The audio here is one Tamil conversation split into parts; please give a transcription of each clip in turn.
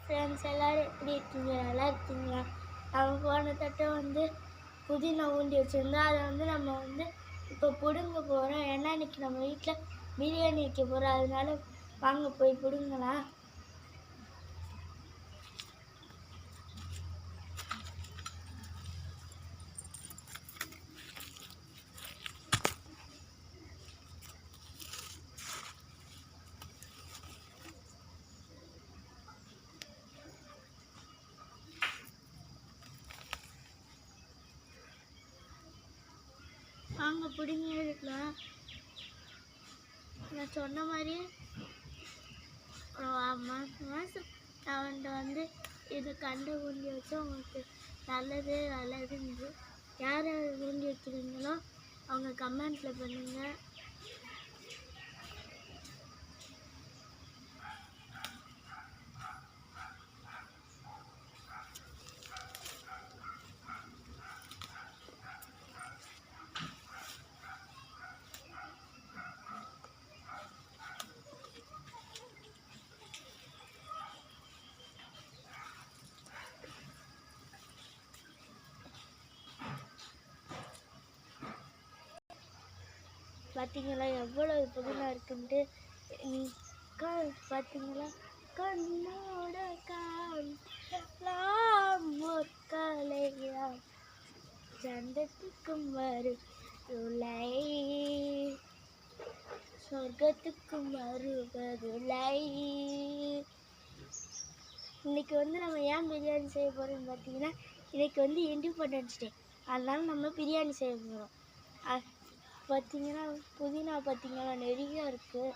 ஃப்ரெண்ட்ஸ் எல்லோரும் எப்படி இருக்கீங்க? நல்லா இருக்கீங்களா? நம்ம போன தட்டம் வந்து புதினா ஊண்டி வச்சுருந்தோம். அதை வந்து நம்ம வந்து இப்போ பிடுங்க போகிறோம். ஏன்னா இன்றைக்கி நம்ம வீட்டில் பிரியாணி வைக்க போகிறோம். அதனால வாங்க போய் பிடுங்கலாம். வாங்க பிடிங்க எடுக்கலாம். நான் சொன்ன மாதிரியே மாதம் அவன்கிட்ட வந்து இது கண்டு ஊண்டி வச்சு உங்களுக்கு நல்லதுன்னு யார் ஊண்டி வச்சுருந்தீங்களோ அவங்க கமெண்ட்டில் பண்ணுங்கள். பார்த்தீங்களா எவ்வளோ புதினா இருக்குன்ட்டு? பார்த்தீங்களா கண்ணோட காலையா சண்டத்துக்கும் வருலை சொர்க்கத்துக்கும் வருவதுலை. இன்னைக்கு வந்து நம்ம ஏன் பிரியாணி செய்ய போகிறோம்னு பார்த்தீங்கன்னா இன்னைக்கு வந்து இண்டிபெண்டன்ஸ் டே. அதனால நம்ம பிரியாணி செய்ய போகிறோம். பார்த்தீங்கன்னா புதினா பார்த்தீங்கன்னா நிறையா இருக்குது,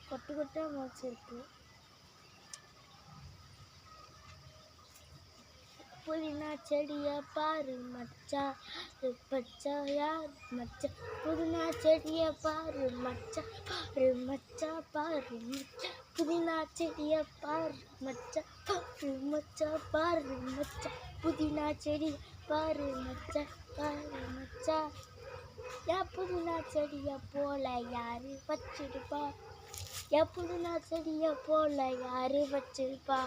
கொட்டு கொட்டாக முளைச்சிருக்கு. புதினா செடியை பாரு மச்சா பச்சா யார் மச்சா. புதினா செடியை பாரு மச்சா பாரு மச்சா பாரு மச்சா. புதினா செடியை பாரு மச்சா பாரு மச்சா பாரு மச்சா. புதினா செடி பாரு மச்சா பாரு மச்சா. புதினா செடியை போல யாரு வச்சிருப்பா? புதினா செடியை போல யாரு வச்சிருப்பா?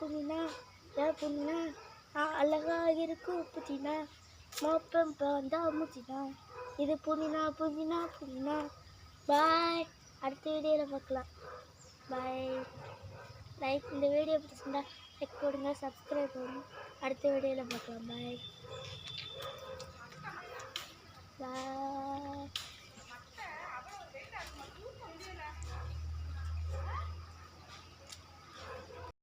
புதினா அழகா இருக்கும் புதினா மோப்பம் வந்தா முதினா. இது புதினா புதினா புதினா. பாய், அடுத்த வீடியோவில் பார்க்கலாம். பாய். இந்த வீடியோ பிடிச்சிருந்தா லைக் போடுங்க, சப்ஸ்கிரைப் பண்ணுங்க. அடுத்த வீடியோவில் பார்க்கலாம். பாய் பாய்.